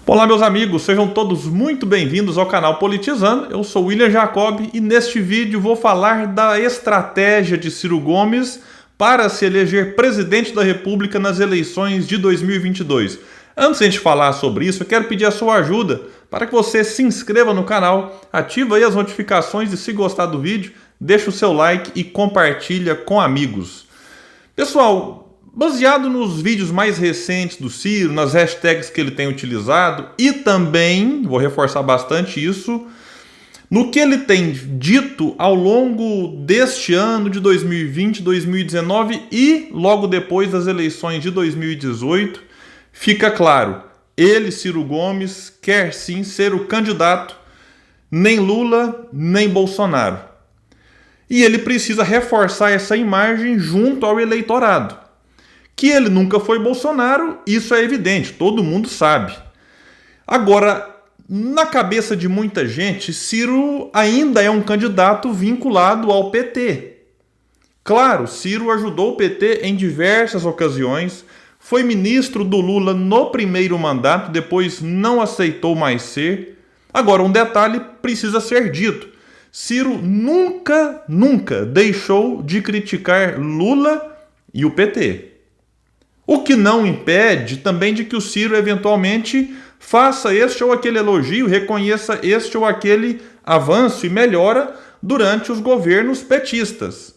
Olá, meus amigos, sejam todos muito bem-vindos ao canal Politizando. Eu sou William Jacob e neste vídeo vou falar da estratégia de Ciro Gomes para se eleger presidente da República nas eleições de 2022. Antes de a gente falar sobre isso, eu quero pedir a sua ajuda para que você se inscreva no canal, ativa aí as notificações e, se gostar do vídeo, deixa o seu like e compartilha com amigos. Pessoal, baseado nos vídeos mais recentes do Ciro, nas hashtags que ele tem utilizado e também, vou reforçar bastante isso, no que ele tem dito ao longo deste ano de 2020, 2019 e logo depois das eleições de 2018, fica claro, ele, Ciro Gomes, quer sim ser o candidato, nem Lula, nem Bolsonaro. E ele precisa reforçar essa imagem junto ao eleitorado. Que ele nunca foi Bolsonaro, isso é evidente, todo mundo sabe. Agora, na cabeça de muita gente, Ciro ainda é um candidato vinculado ao PT. Claro, Ciro ajudou o PT em diversas ocasiões, foi ministro do Lula no primeiro mandato, depois não aceitou mais ser. Agora, um detalhe precisa ser dito. Ciro nunca deixou de criticar Lula e o PT. O que não impede também de que o Ciro eventualmente faça este ou aquele elogio, reconheça este ou aquele avanço e melhora durante os governos petistas.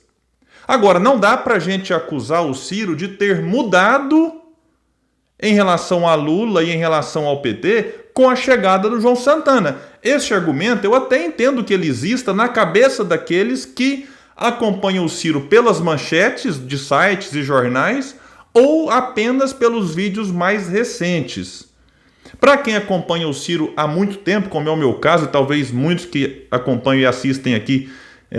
Agora, não dá para a gente acusar o Ciro de ter mudado em relação a Lula e em relação ao PT com a chegada do João Santana. Este argumento eu até entendo que ele exista na cabeça daqueles que acompanham o Ciro pelas manchetes de sites e jornais ou apenas pelos vídeos mais recentes. Para quem acompanha o Ciro há muito tempo, como é o meu caso, e talvez muitos que acompanham e assistem aqui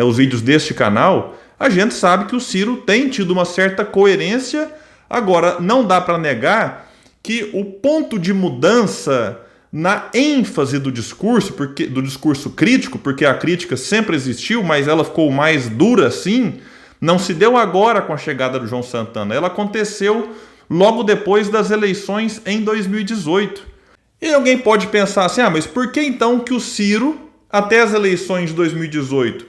os vídeos deste canal, a gente sabe que o Ciro tem tido uma certa coerência. Agora, não dá para negar que o ponto de mudança na ênfase do discurso crítico, porque a crítica sempre existiu, mas ela ficou mais dura assim, não se deu agora com a chegada do João Santana. Ela aconteceu logo depois das eleições em 2018. E alguém pode pensar assim, mas por que então que o Ciro, até as eleições de 2018,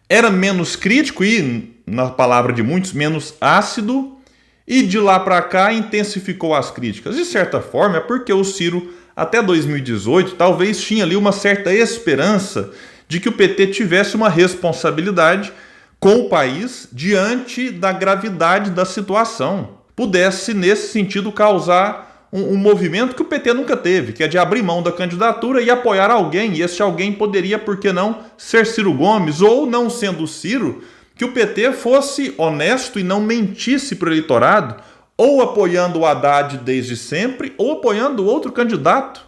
era menos crítico e, na palavra de muitos, menos ácido, e de lá para cá intensificou as críticas? De certa forma, é porque o Ciro, até 2018, talvez tinha ali uma certa esperança de que o PT tivesse uma responsabilidade com o país diante da gravidade da situação. Pudesse, nesse sentido, causar um movimento que o PT nunca teve, que é de abrir mão da candidatura e apoiar alguém, e esse alguém poderia, por que não, ser Ciro Gomes, ou, não sendo Ciro, que o PT fosse honesto e não mentisse para o eleitorado, ou apoiando o Haddad desde sempre, ou apoiando outro candidato,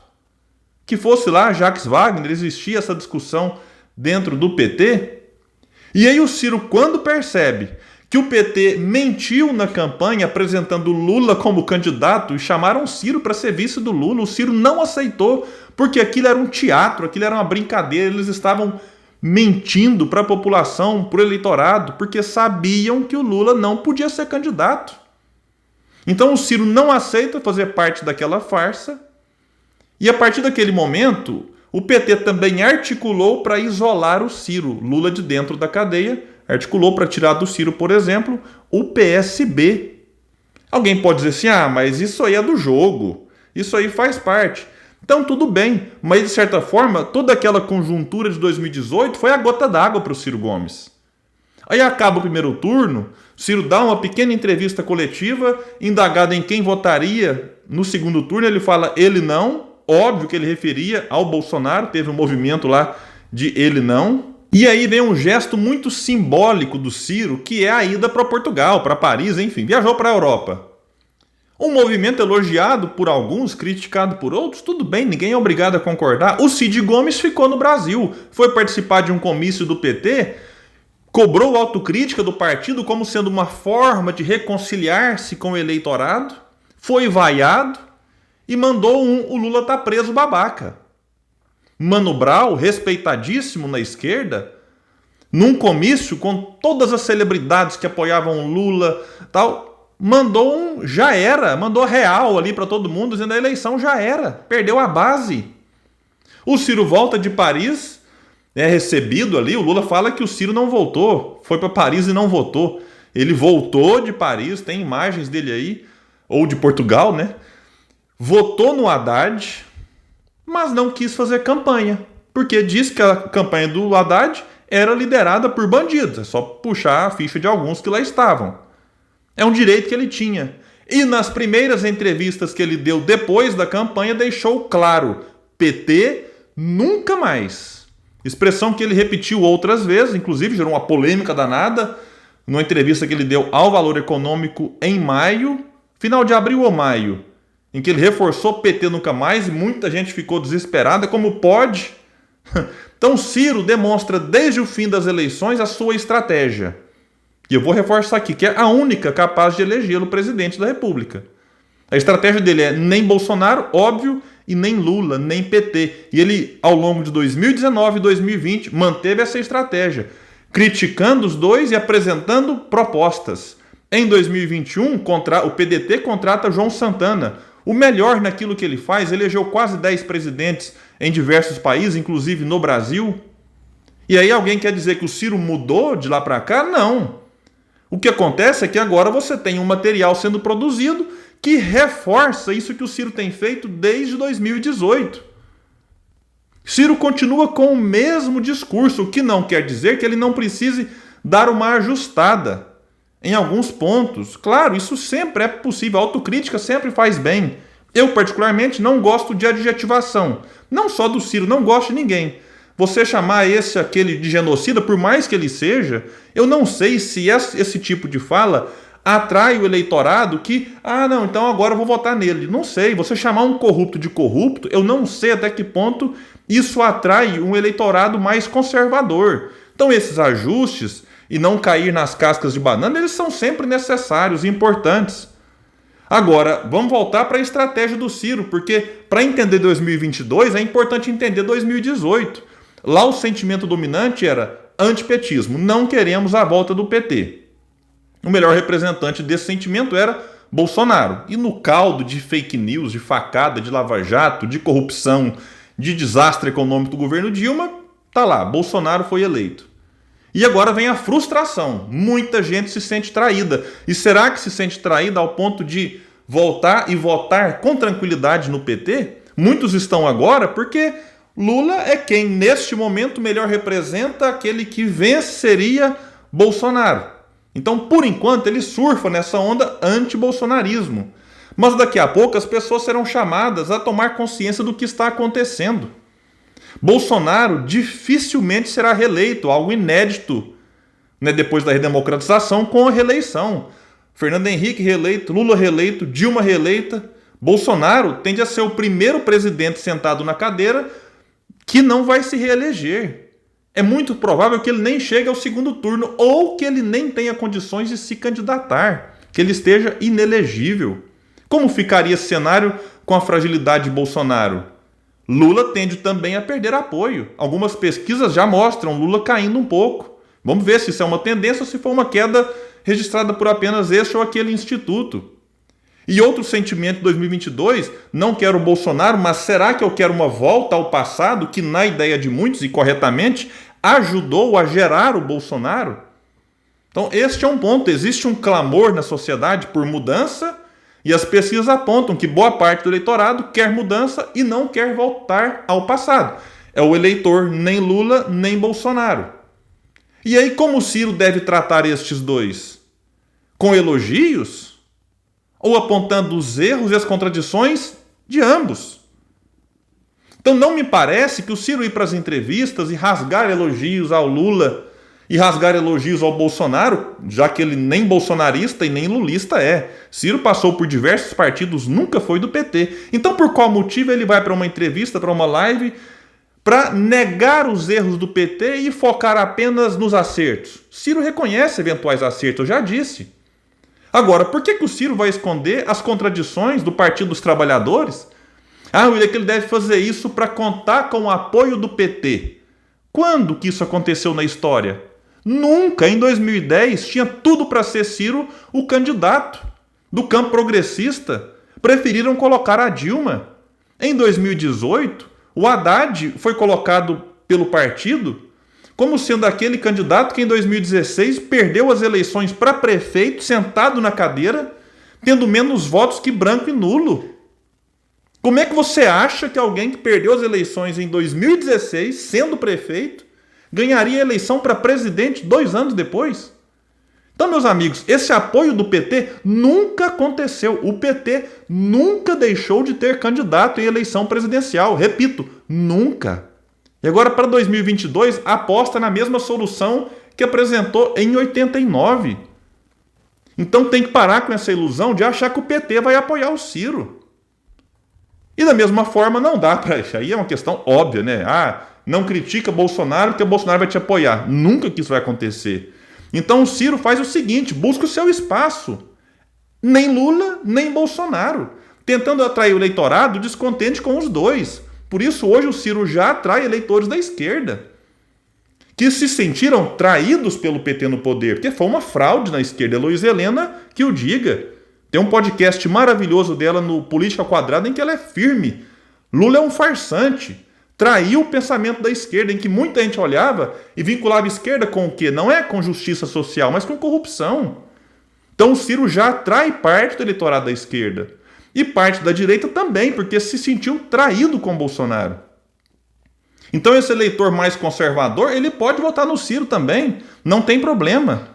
que fosse lá Jacques Wagner. Existia essa discussão dentro do PT. E aí o Ciro, quando percebe que o PT mentiu na campanha apresentando Lula como candidato e chamaram o Ciro para ser vice do Lula, o Ciro não aceitou, porque aquilo era um teatro, aquilo era uma brincadeira, eles estavam mentindo para a população, para o eleitorado, porque sabiam que o Lula não podia ser candidato. Então o Ciro não aceita fazer parte daquela farsa, e a partir daquele momento o PT também articulou para isolar o Ciro, Lula de dentro da cadeia, articulou para tirar do Ciro, por exemplo, o PSB. Alguém pode dizer assim, mas isso aí é do jogo, isso aí faz parte. Então tudo bem, mas de certa forma, toda aquela conjuntura de 2018 foi a gota d'água para o Ciro Gomes. Aí acaba o primeiro turno, Ciro dá uma pequena entrevista coletiva, indagado em quem votaria no segundo turno, ele fala ele não. Óbvio que ele referia ao Bolsonaro, teve um movimento lá de ele não. E aí vem um gesto muito simbólico do Ciro, que é a ida para Portugal, para Paris, enfim, viajou para a Europa. Um movimento elogiado por alguns, criticado por outros, tudo bem, ninguém é obrigado a concordar. O Cid Gomes ficou no Brasil, foi participar de um comício do PT, cobrou autocrítica do partido como sendo uma forma de reconciliar-se com o eleitorado, foi vaiado, e mandou o Lula tá preso babaca. Mano Brown, respeitadíssimo na esquerda, num comício com todas as celebridades que apoiavam o Lula, tal, mandou real ali para todo mundo, dizendo que a eleição já era, perdeu a base. O Ciro volta de Paris, é recebido ali, o Lula fala que o Ciro não voltou, foi para Paris e não votou. Ele voltou de Paris, tem imagens dele aí, ou de Portugal, né? Votou no Haddad, mas não quis fazer campanha, porque disse que a campanha do Haddad era liderada por bandidos, é só puxar a ficha de alguns que lá estavam. É um direito que ele tinha. E nas primeiras entrevistas que ele deu depois da campanha, deixou claro: PT nunca mais. Expressão que ele repetiu outras vezes, inclusive gerou uma polêmica danada, numa entrevista que ele deu ao Valor Econômico em maio, final de abril ou maio, em que ele reforçou PT nunca mais e muita gente ficou desesperada, como pode? Então Ciro demonstra desde o fim das eleições a sua estratégia. E eu vou reforçar aqui, que é a única capaz de elegê-lo presidente da República. A estratégia dele é nem Bolsonaro, óbvio, e nem Lula, nem PT. E ele, ao longo de 2019 e 2020, manteve essa estratégia, criticando os dois e apresentando propostas. Em 2021, o PDT contrata João Santana, o melhor naquilo que ele faz, elegeu quase 10 presidentes em diversos países, inclusive no Brasil. E aí alguém quer dizer que o Ciro mudou de lá para cá? Não. O que acontece é que agora você tem um material sendo produzido que reforça isso que o Ciro tem feito desde 2018. Ciro continua com o mesmo discurso, o que não quer dizer que ele não precise dar uma ajustada em alguns pontos. Claro, isso sempre é possível, a autocrítica sempre faz bem. Eu, particularmente, não gosto de adjetivação. Não só do Ciro, não gosto de ninguém. Você chamar aquele de genocida, por mais que ele seja, eu não sei se esse tipo de fala atrai o eleitorado que, não, então agora eu vou votar nele. Não sei, você chamar um corrupto de corrupto, eu não sei até que ponto isso atrai um eleitorado mais conservador. Então esses ajustes e não cair nas cascas de banana, eles são sempre necessários e importantes. Agora, vamos voltar para a estratégia do Ciro, porque para entender 2022 é importante entender 2018. Lá o sentimento dominante era antipetismo, não queremos a volta do PT. O melhor representante desse sentimento era Bolsonaro. E no caldo de fake news, de facada, de lava-jato, de corrupção, de desastre econômico do governo Dilma, tá lá, Bolsonaro foi eleito. E agora vem a frustração. Muita gente se sente traída. E será que se sente traída ao ponto de voltar e votar com tranquilidade no PT? Muitos estão agora porque Lula é quem, neste momento, melhor representa aquele que venceria Bolsonaro. Então, por enquanto, ele surfa nessa onda anti-bolsonarismo. Mas daqui a pouco as pessoas serão chamadas a tomar consciência do que está acontecendo. Bolsonaro dificilmente será reeleito, algo inédito, né, depois da redemocratização, com a reeleição. Fernando Henrique reeleito, Lula reeleito, Dilma reeleita. Bolsonaro tende a ser o primeiro presidente sentado na cadeira que não vai se reeleger. É muito provável que ele nem chegue ao segundo turno ou que ele nem tenha condições de se candidatar, que ele esteja inelegível. Como ficaria esse cenário com a fragilidade de Bolsonaro? Lula tende também a perder apoio. Algumas pesquisas já mostram Lula caindo um pouco. Vamos ver se isso é uma tendência ou se foi uma queda registrada por apenas este ou aquele instituto. E outro sentimento de 2022, não quero Bolsonaro, mas será que eu quero uma volta ao passado que, na ideia de muitos e corretamente, ajudou a gerar o Bolsonaro? Então este é um ponto, existe um clamor na sociedade por mudança e as pesquisas apontam que boa parte do eleitorado quer mudança e não quer voltar ao passado. É o eleitor nem Lula nem Bolsonaro. E aí como o Ciro deve tratar estes dois? Com elogios? Ou apontando os erros e as contradições de ambos? Então não me parece que o Ciro ir para as entrevistas e rasgar elogios ao Lula e rasgar elogios ao Bolsonaro, já que ele nem bolsonarista e nem lulista é. Ciro passou por diversos partidos, nunca foi do PT. Então por qual motivo ele vai para uma entrevista, para uma live, para negar os erros do PT e focar apenas nos acertos? Ciro reconhece eventuais acertos, eu já disse. Agora, por que o Ciro vai esconder as contradições do Partido dos Trabalhadores? William, que ele deve fazer isso para contar com o apoio do PT. Quando que isso aconteceu na história? Nunca. Em 2010 tinha tudo para ser Ciro o candidato. do campo progressista preferiram colocar a Dilma. Em 2018, o Haddad foi colocado pelo partido como sendo aquele candidato que em 2016 perdeu as eleições para prefeito, sentado na cadeira, tendo menos votos que branco e nulo. Como é que você acha que alguém que perdeu as eleições em 2016, sendo prefeito, ganharia a eleição para presidente 2 anos depois? Então, meus amigos, esse apoio do PT nunca aconteceu. O PT nunca deixou de ter candidato em eleição presidencial. Repito, nunca. E agora, para 2022, aposta na mesma solução que apresentou em 89. Então tem que parar com essa ilusão de achar que o PT vai apoiar o Ciro. E da mesma forma, não dá para... Aí é uma questão óbvia, né? Não critica Bolsonaro porque o Bolsonaro vai te apoiar. Nunca que isso vai acontecer. Então o Ciro faz o seguinte, busca o seu espaço. Nem Lula, nem Bolsonaro. Tentando atrair o eleitorado descontente com os dois. Por isso hoje o Ciro já atrai eleitores da esquerda, que se sentiram traídos pelo PT no poder, porque foi uma fraude na esquerda. Luísa Helena que o diga. Tem um podcast maravilhoso dela no Política Quadrada em que ela é firme. Lula é um farsante. Traiu o pensamento da esquerda, em que muita gente olhava e vinculava a esquerda com o quê? Não é com justiça social, mas com corrupção. Então o Ciro já atrai parte do eleitorado da esquerda. E parte da direita também, porque se sentiu traído com Bolsonaro. Então esse eleitor mais conservador, ele pode votar no Ciro também, não tem problema.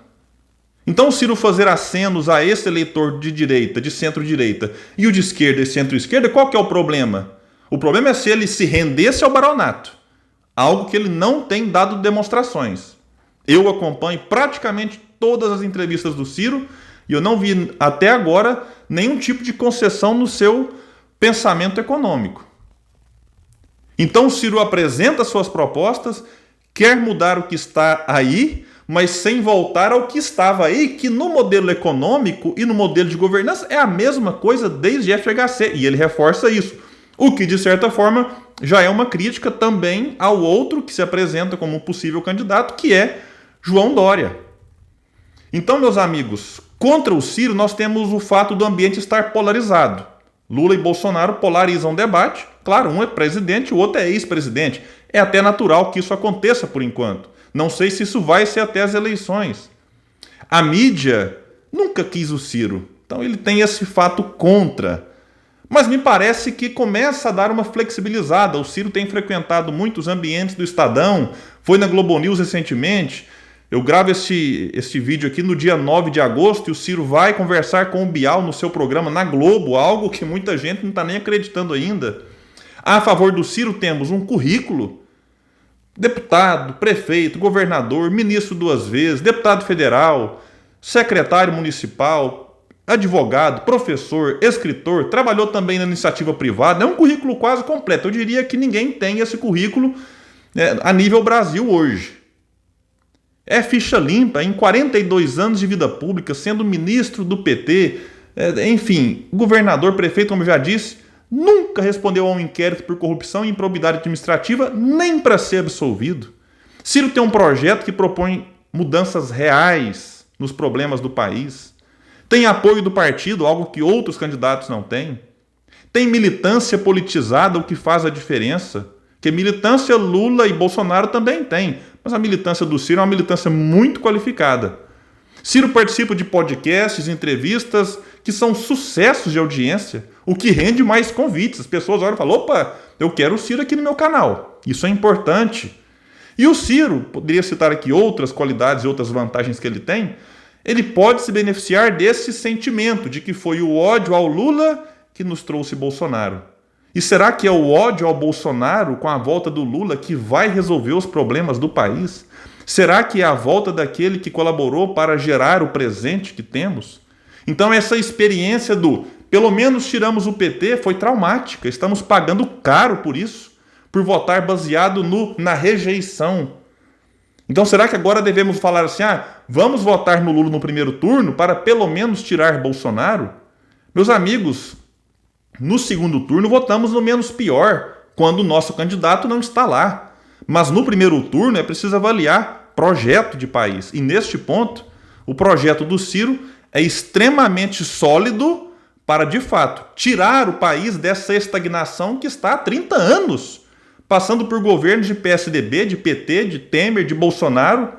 Então o Ciro fazer acenos a esse eleitor de direita, de centro-direita, e o de esquerda e centro-esquerda, qual que é o problema? O problema é se ele se rendesse ao baronato, algo que ele não tem dado demonstrações. Eu acompanho praticamente todas as entrevistas do Ciro e eu não vi até agora nenhum tipo de concessão no seu pensamento econômico. Então o Ciro apresenta suas propostas, quer mudar o que está aí, mas sem voltar ao que estava aí, que no modelo econômico e no modelo de governança é a mesma coisa desde FHC, e ele reforça isso. O que, de certa forma, já é uma crítica também ao outro que se apresenta como um possível candidato, que é João Dória. Então, meus amigos, contra o Ciro nós temos o fato do ambiente estar polarizado. Lula e Bolsonaro polarizam o debate. Claro, um é presidente, o outro é ex-presidente. É até natural que isso aconteça por enquanto. Não sei se isso vai ser até as eleições. A mídia nunca quis o Ciro. Então ele tem esse fato contra. Mas me parece que começa a dar uma flexibilizada. O Ciro tem frequentado muitos ambientes do Estadão, foi na Globo News recentemente. Eu gravo este vídeo aqui no dia 9 de agosto e o Ciro vai conversar com o Bial no seu programa na Globo, algo que muita gente não está nem acreditando ainda. A favor do Ciro temos um currículo. Deputado, prefeito, governador, ministro 2 vezes, deputado federal, secretário municipal, advogado, professor, escritor, trabalhou também na iniciativa privada. É um currículo quase completo. Eu diria que ninguém tem esse currículo a nível Brasil hoje. É ficha limpa em 42 anos de vida pública, sendo ministro do PT, enfim, governador, prefeito, como eu já disse, nunca respondeu a um inquérito por corrupção e improbidade administrativa, nem para ser absolvido. Ciro tem um projeto que propõe mudanças reais nos problemas do país. Tem apoio do partido, algo que outros candidatos não têm. Tem militância politizada, o que faz a diferença. Porque militância Lula e Bolsonaro também tem, mas a militância do Ciro é uma militância muito qualificada. Ciro participa de podcasts, entrevistas que são sucessos de audiência, o que rende mais convites. As pessoas olham e falam, opa, eu quero o Ciro aqui no meu canal. Isso é importante. E o Ciro, poderia citar aqui outras qualidades e outras vantagens que ele tem, ele pode se beneficiar desse sentimento de que foi o ódio ao Lula que nos trouxe Bolsonaro. E será que é o ódio ao Bolsonaro com a volta do Lula que vai resolver os problemas do país? Será que é a volta daquele que colaborou para gerar o presente que temos? Então essa experiência do, pelo menos tiramos o PT, foi traumática. Estamos pagando caro por isso, por votar baseado na rejeição. Então será que agora devemos falar assim, vamos votar no Lula no primeiro turno para pelo menos tirar Bolsonaro? Meus amigos, no segundo turno votamos no menos pior, quando o nosso candidato não está lá. Mas no primeiro turno é preciso avaliar projeto de país. E neste ponto, o projeto do Ciro é extremamente sólido para, de fato, tirar o país dessa estagnação que está há 30 anos, passando por governos de PSDB, de PT, de Temer, de Bolsonaro,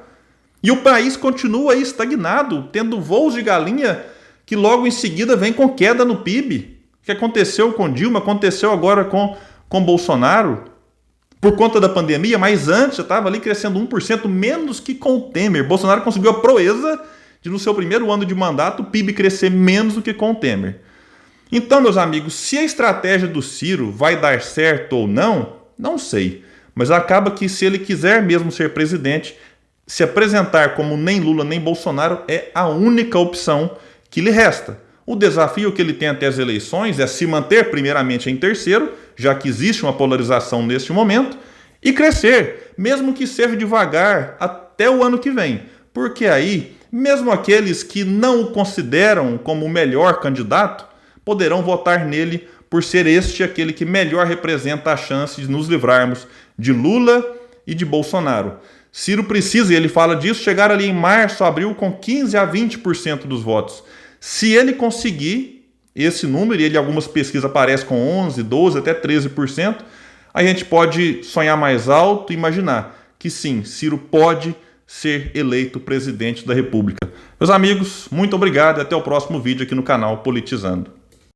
e o país continua aí estagnado, tendo voos de galinha que logo em seguida vem com queda no PIB. O que aconteceu com Dilma, aconteceu agora com Bolsonaro, por conta da pandemia, mas antes já estava ali crescendo 1% menos que com o Temer. Bolsonaro conseguiu a proeza de, no seu primeiro ano de mandato, o PIB crescer menos do que com o Temer. Então, meus amigos, se a estratégia do Ciro vai dar certo ou não, não sei. Mas acaba que, se ele quiser mesmo ser presidente, se apresentar como nem Lula nem Bolsonaro é a única opção que lhe resta. O desafio que ele tem até as eleições é se manter primeiramente em terceiro, já que existe uma polarização neste momento, e crescer, mesmo que seja devagar, até o ano que vem. Porque aí, mesmo aqueles que não o consideram como o melhor candidato, poderão votar nele por ser este aquele que melhor representa a chance de nos livrarmos de Lula e de Bolsonaro. Ciro precisa, e ele fala disso, chegar ali em março, abril, com 15% a 20% dos votos. Se ele conseguir esse número, e ele em algumas pesquisas aparece com 11%, 12%, até 13%, a gente pode sonhar mais alto e imaginar que sim, Ciro pode ser eleito presidente da República. Meus amigos, muito obrigado e até o próximo vídeo aqui no canal Politizando.